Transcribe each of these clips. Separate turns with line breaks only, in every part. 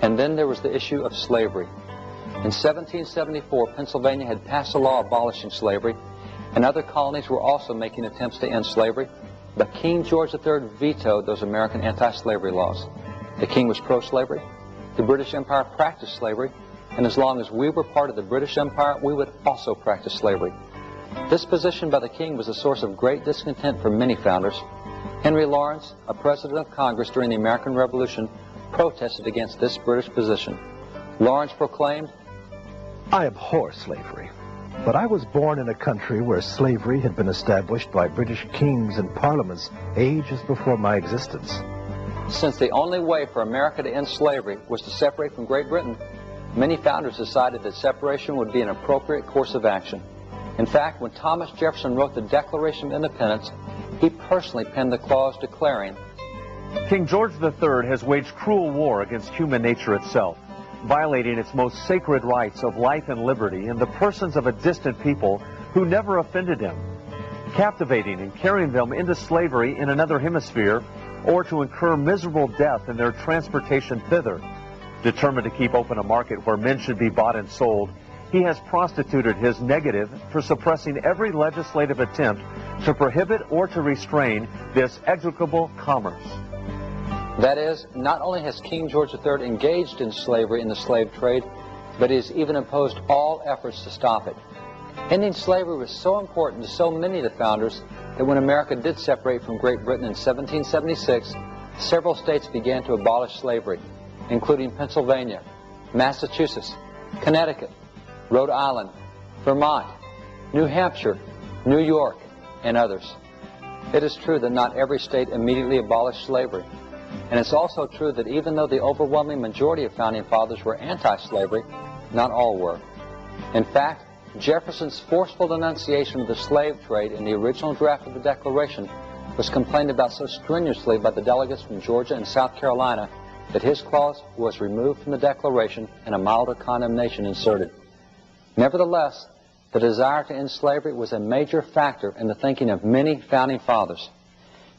And then there was the issue of slavery. In 1774, Pennsylvania had passed a law abolishing slavery, and other colonies were also making attempts to end slavery, but King George III vetoed those American anti-slavery laws. The king was pro-slavery, the British Empire practiced slavery, and as long as we were part of the British Empire, we would also practice slavery. This position by the king was a source of great discontent for many founders. Henry Lawrence, a president of Congress during the American Revolution, protested against this British position. Lawrence proclaimed,
"I abhor slavery, but I was born in a country where slavery had been established by British kings and parliaments ages before my existence."
Since the only way for America to end slavery was to separate from Great Britain, many founders decided that separation would be an appropriate course of action. In fact, when Thomas Jefferson wrote the Declaration of Independence, he personally penned the clause declaring,
"King George III has waged cruel war against human nature itself, violating its most sacred rights of life and liberty in the persons of a distant people who never offended him, captivating and carrying them into slavery in another hemisphere, or to incur miserable death in their transportation thither. Determined to keep open a market where men should be bought and sold, he has prostituted his negative for suppressing every legislative attempt to prohibit or to restrain this execrable commerce."
That is, not only has King George III engaged in slavery in the slave trade, but he has even opposed all efforts to stop it. Ending slavery was so important to so many of the founders that when America did separate from Great Britain in 1776, several states began to abolish slavery, including Pennsylvania, Massachusetts, Connecticut, Rhode Island, Vermont, New Hampshire, New York, and others. It is true that not every state immediately abolished slavery. And it's also true that even though the overwhelming majority of founding fathers were anti-slavery, not all were. In fact, Jefferson's forceful denunciation of the slave trade in the original draft of the Declaration was complained about so strenuously by the delegates from Georgia and South Carolina that his clause was removed from the Declaration and a milder condemnation inserted. Nevertheless, the desire to end slavery was a major factor in the thinking of many founding fathers.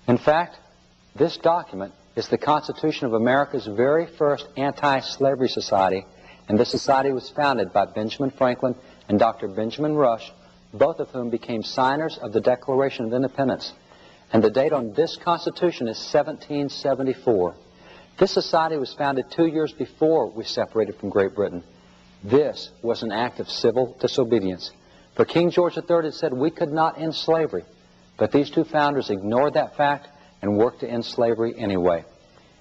In fact, this document is the Constitution of America's very first anti-slavery society, and this society was founded by Benjamin Franklin and Dr. Benjamin Rush, both of whom became signers of the Declaration of Independence. And the date on this Constitution is 1774. This society was founded 2 years before we separated from Great Britain. This was an act of civil disobedience. For King George III had said we could not end slavery, but these two founders ignored that fact and worked to end slavery anyway.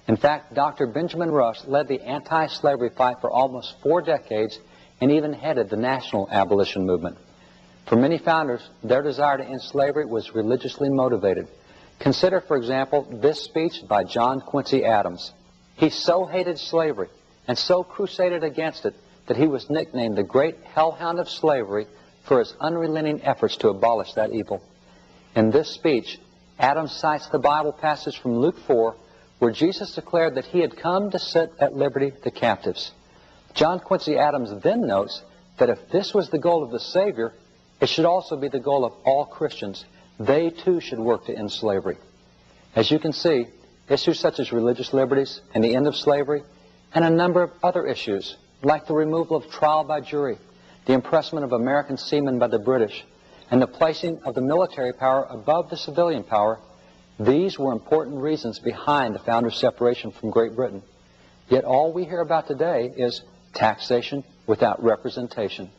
In fact, Dr. Benjamin Rush led the anti-slavery fight for almost 4 decades and even headed the national abolition movement. For many founders, their desire to end slavery was religiously motivated. Consider, for example, this speech by John Quincy Adams. He so hated slavery and so crusaded against it that he was nicknamed the Great Hellhound of Slavery for his unrelenting efforts to abolish that evil. In this speech, Adams cites the Bible passage from Luke 4, where Jesus declared that he had come to set at liberty the captives. John Quincy Adams then notes that if this was the goal of the Savior, it should also be the goal of all Christians. They too should work to end slavery. As you can see, issues such as religious liberties and the end of slavery, and a number of other issues, like the removal of trial by jury, the impressment of American seamen by the British, and the placing of the military power above the civilian power, these were important reasons behind the founders' separation from Great Britain. Yet all we hear about today is taxation without representation.